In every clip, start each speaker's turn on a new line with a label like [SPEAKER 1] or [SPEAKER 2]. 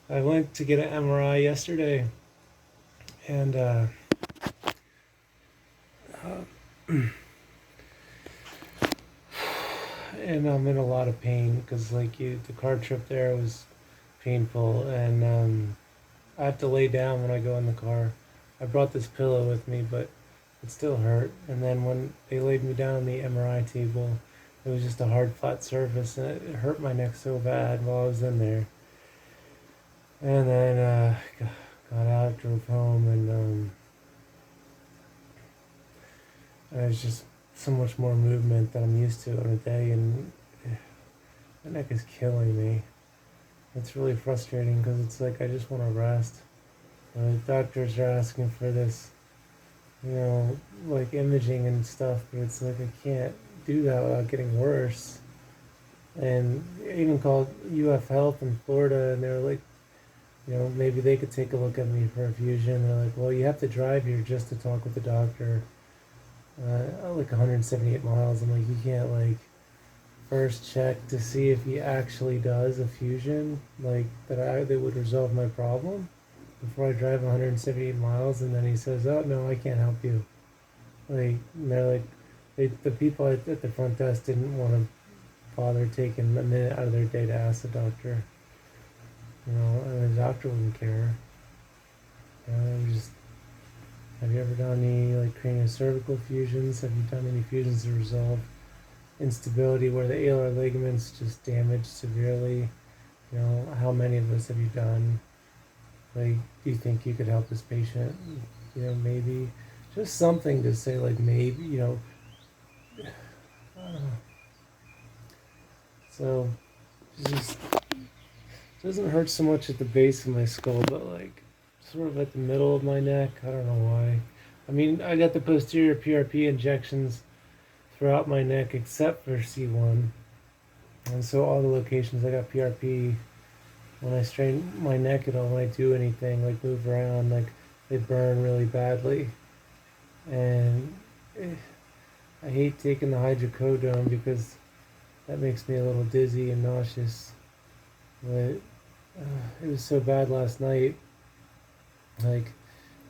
[SPEAKER 1] I went to get an MRI yesterday, and and I'm in a lot of pain because the car trip there was painful, and I have to lay down when I go in the car. I brought this pillow with me, but it still hurt. And then when they laid me down on the MRI table, it was just a hard, flat surface, and it hurt my neck so bad while I was in there. And then got out, drove home, and there's just so much more movement than I'm used to in a day, and my neck is killing me. It's really frustrating because it's like I just want to rest. The doctors are asking for this, like imaging and stuff, but it's like I can't do that without getting worse. And I even called UF Health in Florida, and they're like, maybe they could take a look at me for a fusion. They're like, well, you have to drive here just to talk with the doctor. Like 178 miles. I'm like, you can't like first check to see if he actually does a fusion, like that would resolve my problem before I drive 178 miles, and then he says, oh no, I can't help you. Like, and they're like, the people at the front desk didn't want to bother taking a minute out of their day to ask the doctor, and the doctor wouldn't care. Just, have you ever done any like cranial cervical fusions? Have you done any fusions to resolve instability where the alar ligaments just damaged severely? How many of those have you done? Like, do you think you could help this patient? Maybe just something to say, like, maybe, so it just doesn't hurt so much at the base of my skull, but like sort of at the middle of my neck. I don't know why. I mean, I got the posterior PRP injections throughout my neck except for C1. And so all the locations I got PRP, when I strain my neck at all, when I do anything, like move around, like they burn really badly. And I hate taking the hydrocodone because that makes me a little dizzy and nauseous. But it was so bad last night. Like,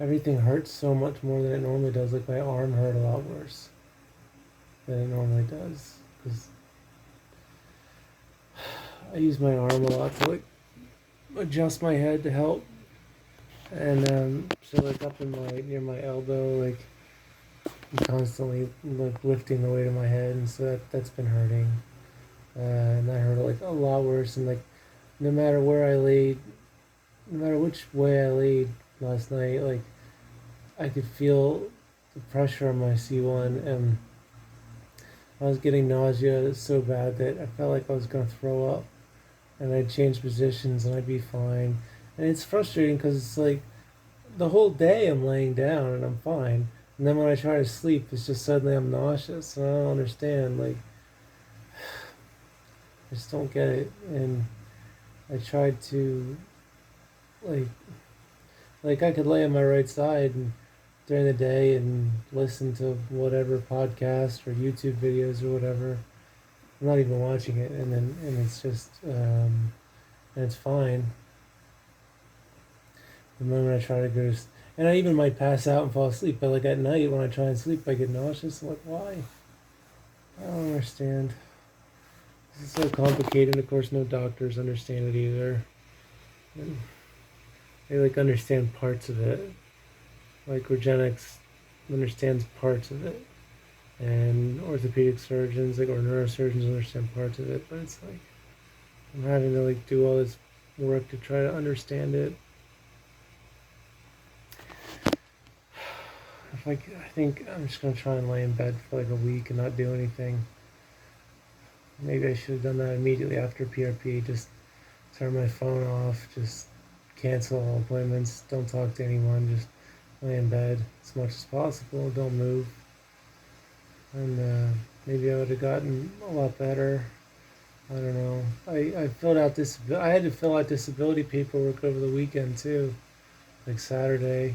[SPEAKER 1] everything hurts so much more than it normally does. Like, my arm hurt a lot worse than it normally does. Because I use my arm a lot to, like, adjust my head to help. And so, like, up in near my elbow, like, I'm constantly, like, lifting the weight of my head. And so that's been hurting. And that hurt, like, a lot worse. And, like, no matter where I laid, no matter which way I laid last night, like, I could feel the pressure on my C1, and I was getting nausea so bad that I felt like I was going to throw up. And I'd change positions and I'd be fine. And it's frustrating because it's like the whole day I'm laying down and I'm fine. And then when I try to sleep, it's just suddenly I'm nauseous. And I don't understand. Like, I just don't get it. And I tried to, like, I could lay on my right side and during the day and listen to whatever podcast or YouTube videos or whatever. I'm not even watching it, and it's just and it's fine. The moment I try to go, and I even might pass out and fall asleep. But like at night when I try and sleep, I get nauseous. I'm like, why? I don't understand. This is so complicated. And of course, no doctors understand it either. And they like understand parts of it. Like Regenix understands parts of it, and orthopedic surgeons like or neurosurgeons understand parts of it. But it's like I'm having to like do all this work to try to understand it. I think I'm just gonna try and lay in bed for like a week and not do anything. Maybe I should have done that immediately after PRP. Just turn my phone off. Just cancel all appointments. Don't talk to anyone. Just lay in bed as much as possible. Don't move. And maybe I would have gotten a lot better. I don't know. I filled out this. I had to fill out disability paperwork over the weekend too, like Saturday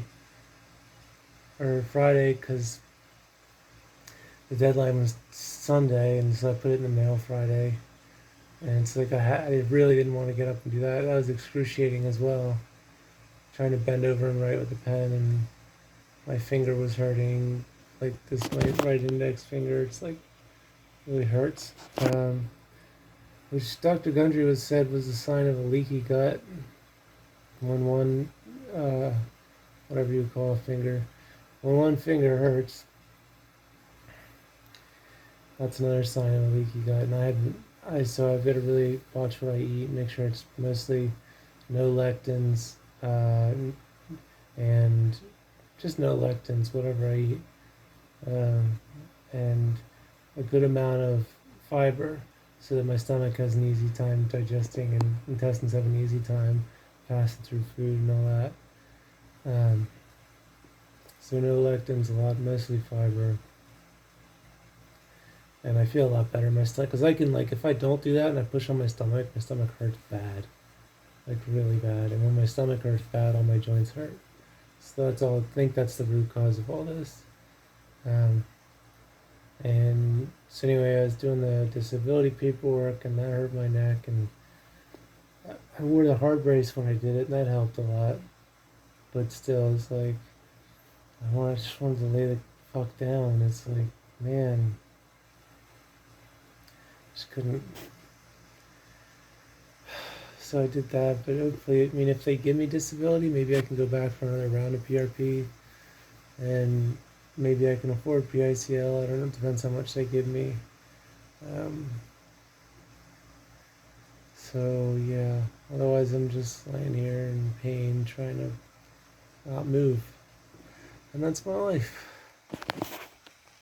[SPEAKER 1] or Friday, because the deadline was Sunday, and so I put it in the mail Friday. And it's like I really didn't want to get up and do that. That was excruciating as well. Trying to bend over and write with a pen, and my finger was hurting. Like this, my right index finger, it's like really hurts. Which Dr. Gundry was said was a sign of a leaky gut. When one, uh, whatever you call a finger, when one finger hurts, that's another sign of a leaky gut. And so I've got to really watch what I eat, make sure it's mostly no lectins, and just no lectins, whatever I eat, and a good amount of fiber so that my stomach has an easy time digesting and intestines have an easy time passing through food and all that. So no lectins, a lot, mostly fiber. And I feel a lot better in my stomach because I can, like, if I don't do that and I push on my stomach hurts bad, like really bad. And when my stomach hurts bad, all my joints hurt. So that's all. I think that's the root cause of all this. And so anyway, I was doing the disability paperwork, and that hurt my neck, and I wore the hard brace when I did it, and that helped a lot. But still, it's like I just wanted to lay the fuck down. It's like, man, just couldn't. So I did that, but hopefully, I mean, if they give me disability, maybe I can go back for another round of PRP, and maybe I can afford PICL. I don't know. It depends how much they give me. So yeah. Otherwise, I'm just laying here in pain, trying to not move, and that's my life.